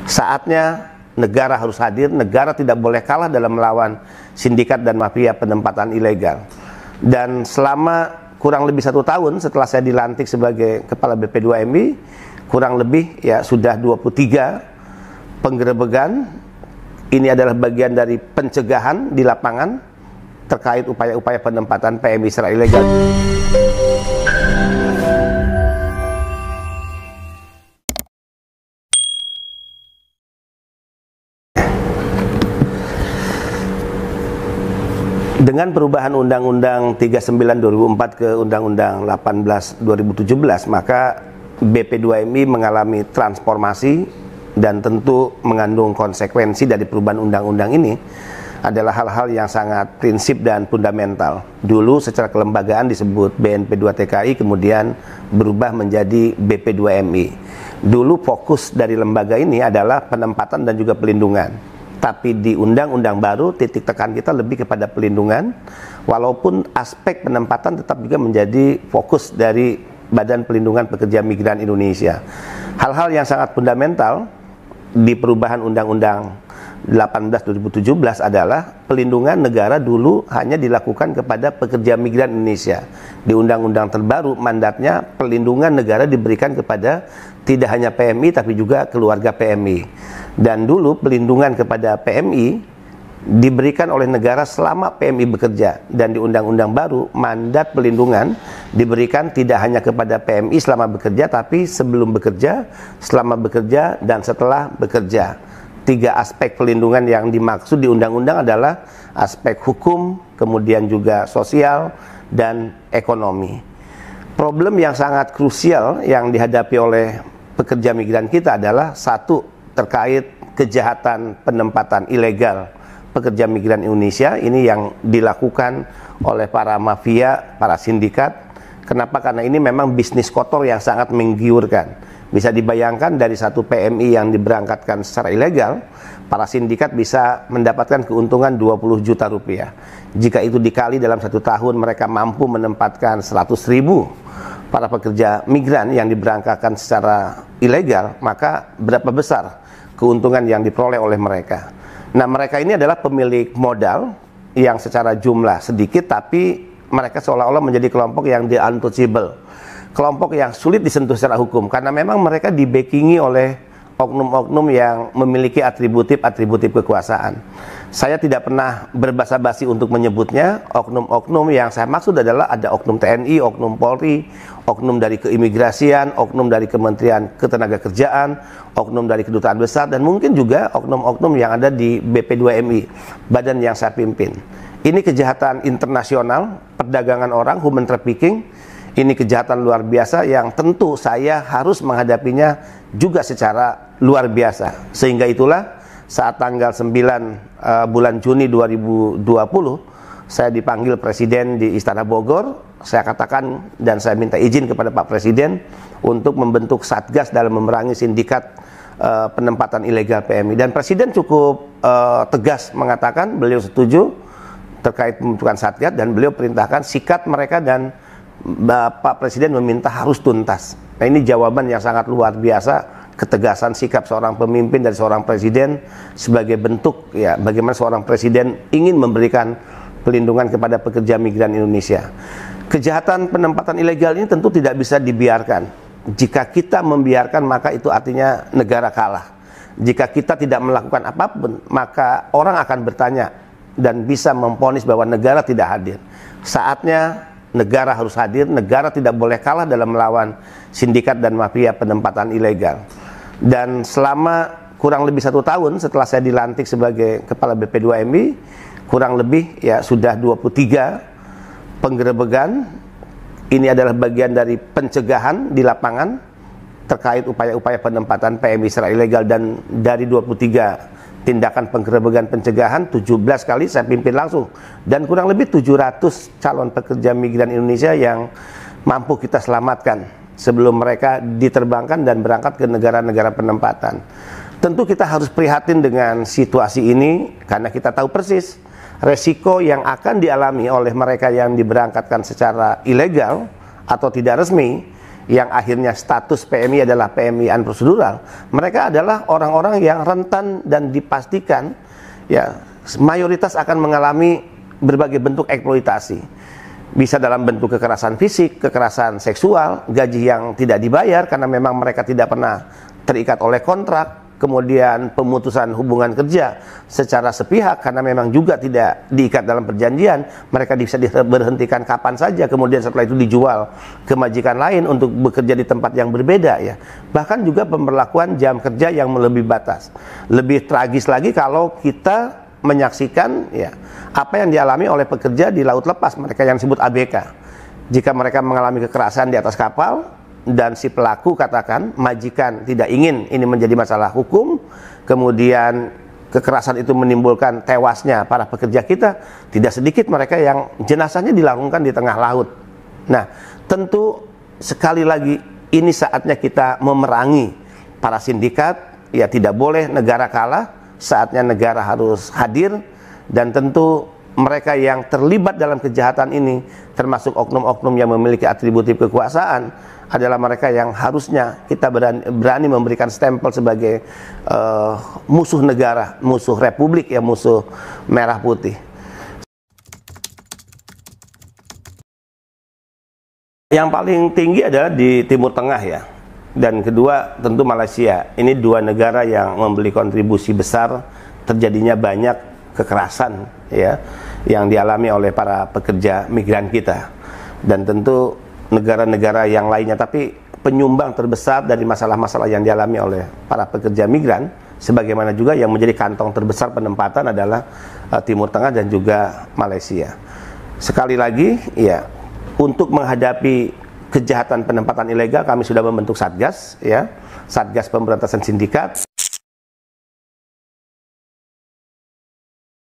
Saatnya negara harus hadir, negara tidak boleh kalah dalam melawan sindikat dan mafia penempatan ilegal. Dan selama kurang lebih 1 tahun setelah saya dilantik sebagai Kepala BP2MI, kurang lebih ya sudah 23 penggerebekan. Ini adalah bagian dari pencegahan di lapangan terkait upaya-upaya penempatan PMI secara ilegal. Dengan perubahan Undang-Undang 39 2004 ke Undang-Undang 18 2017, maka BP2MI mengalami transformasi dan tentu mengandung konsekuensi dari perubahan undang-undang ini adalah hal-hal yang sangat prinsip dan fundamental. Dulu secara kelembagaan disebut BNP2TKI, kemudian berubah menjadi BP2MI. Dulu fokus dari lembaga ini adalah penempatan dan juga pelindungan. Tapi di undang-undang baru titik tekan kita lebih kepada pelindungan, walaupun aspek penempatan tetap juga menjadi fokus dari Badan Pelindungan Pekerja Migran Indonesia. Hal-hal yang sangat fundamental di perubahan Undang-Undang 18 2017 adalah pelindungan negara dulu hanya dilakukan kepada pekerja migran Indonesia. Di undang-undang terbaru mandatnya pelindungan negara diberikan kepada tidak hanya PMI tapi juga keluarga PMI. Dan dulu pelindungan kepada PMI diberikan oleh negara selama PMI bekerja, dan di undang-undang baru mandat pelindungan diberikan tidak hanya kepada PMI selama bekerja tapi sebelum bekerja, selama bekerja, dan setelah bekerja. 3 aspek pelindungan yang dimaksud di undang-undang adalah aspek hukum, kemudian juga sosial dan ekonomi. Problem yang sangat krusial yang dihadapi oleh pekerja migran kita adalah satu, terkait kejahatan penempatan ilegal pekerja migran Indonesia ini yang dilakukan oleh para mafia, para sindikat. Kenapa? Karena ini memang bisnis kotor yang sangat menggiurkan. Bisa dibayangkan dari satu PMI yang diberangkatkan secara ilegal, para sindikat bisa mendapatkan keuntungan 20 juta rupiah. Jika itu dikali dalam 1 tahun mereka mampu menempatkan 100.000 para pekerja migran yang diberangkatkan secara ilegal, maka berapa besar keuntungan yang diperoleh oleh mereka. Nah, mereka ini adalah pemilik modal yang secara jumlah sedikit, tapi mereka seolah-olah menjadi kelompok yang untouchable, kelompok yang sulit disentuh secara hukum, karena memang mereka dibackingi oleh oknum-oknum yang memiliki atributif kekuasaan. Saya tidak pernah berbasa-basi untuk menyebutnya. Oknum-oknum yang saya maksud adalah ada oknum TNI, oknum Polri, oknum dari keimigrasian, oknum dari Kementerian Ketenagakerjaan, oknum dari Kedutaan Besar, dan mungkin juga oknum-oknum yang ada di BP2MI, badan yang saya pimpin. Ini kejahatan internasional, perdagangan orang, human trafficking. Ini kejahatan luar biasa yang tentu saya harus menghadapinya juga secara luar biasa. Sehingga itulah saat tanggal 9 bulan Juni 2020 saya dipanggil Presiden di Istana Bogor. Saya katakan dan saya minta izin kepada Pak Presiden untuk membentuk Satgas dalam memerangi sindikat penempatan ilegal PMI. Dan Presiden cukup tegas mengatakan beliau setuju terkait pembentukan Satgas, dan beliau perintahkan sikat mereka, dan Bapak Presiden meminta harus tuntas. Nah, ini jawaban yang sangat luar biasa, ketegasan sikap seorang pemimpin dari seorang presiden sebagai bentuk ya bagaimana seorang presiden ingin memberikan pelindungan kepada pekerja migran Indonesia. Kejahatan penempatan ilegal ini tentu tidak bisa dibiarkan. Jika kita membiarkan, maka itu artinya negara kalah. Jika kita tidak melakukan apapun, maka orang akan bertanya dan bisa memvonis bahwa negara tidak hadir. Saatnya negara harus hadir, negara tidak boleh kalah dalam melawan sindikat dan mafia penempatan ilegal. Dan selama kurang lebih 1 tahun setelah saya dilantik sebagai Kepala BP2MI, kurang lebih ya sudah 23 penggerebekan. Ini adalah bagian dari pencegahan di lapangan terkait upaya-upaya penempatan PMI secara ilegal, dan dari 23 tindakan penggerebekan pencegahan 17 kali saya pimpin langsung, dan kurang lebih 700 calon pekerja migran Indonesia yang mampu kita selamatkan sebelum mereka diterbangkan dan berangkat ke negara-negara penempatan. Tentu kita harus prihatin dengan situasi ini karena kita tahu persis resiko yang akan dialami oleh mereka yang diberangkatkan secara ilegal atau tidak resmi. yang akhirnya status PMI adalah PMI unprocedural, mereka adalah orang-orang yang rentan dan dipastikan ya mayoritas akan mengalami berbagai bentuk eksploitasi. Bisa dalam bentuk kekerasan fisik, kekerasan seksual, gaji yang tidak dibayar karena memang mereka tidak pernah terikat oleh kontrak, kemudian pemutusan hubungan kerja secara sepihak karena memang juga tidak diikat dalam perjanjian, mereka bisa diberhentikan kapan saja, kemudian setelah itu dijual ke majikan lain untuk bekerja di tempat yang berbeda ya. Bahkan juga pemberlakuan jam kerja yang melebihi batas. Lebih tragis lagi kalau kita menyaksikan ya apa yang dialami oleh pekerja di laut lepas, mereka yang disebut ABK. Jika mereka mengalami kekerasan di atas kapal dan si pelaku katakan majikan tidak ingin ini menjadi masalah hukum, kemudian kekerasan itu menimbulkan tewasnya para pekerja kita, tidak sedikit mereka yang jenazahnya dilarungkan di tengah laut. Nah, tentu sekali lagi ini saatnya kita memerangi para sindikat, ya tidak boleh negara kalah, saatnya negara harus hadir, dan tentu mereka yang terlibat dalam kejahatan ini termasuk oknum-oknum yang memiliki atributif kekuasaan adalah mereka yang harusnya kita berani memberikan stempel sebagai musuh negara, musuh republik, ya musuh merah putih. Yang paling tinggi adalah di Timur Tengah ya, dan kedua tentu Malaysia. Ini dua negara yang memberi kontribusi besar terjadinya banyak kekerasan ya yang dialami oleh para pekerja migran kita, dan tentu negara-negara yang lainnya. Tapi penyumbang terbesar dari masalah-masalah yang dialami oleh para pekerja migran, sebagaimana juga yang menjadi kantong terbesar penempatan adalah Timur Tengah dan juga Malaysia. Sekali lagi ya, untuk menghadapi kejahatan penempatan ilegal kami sudah membentuk Satgas ya, Satgas Pemberantasan Sindikat.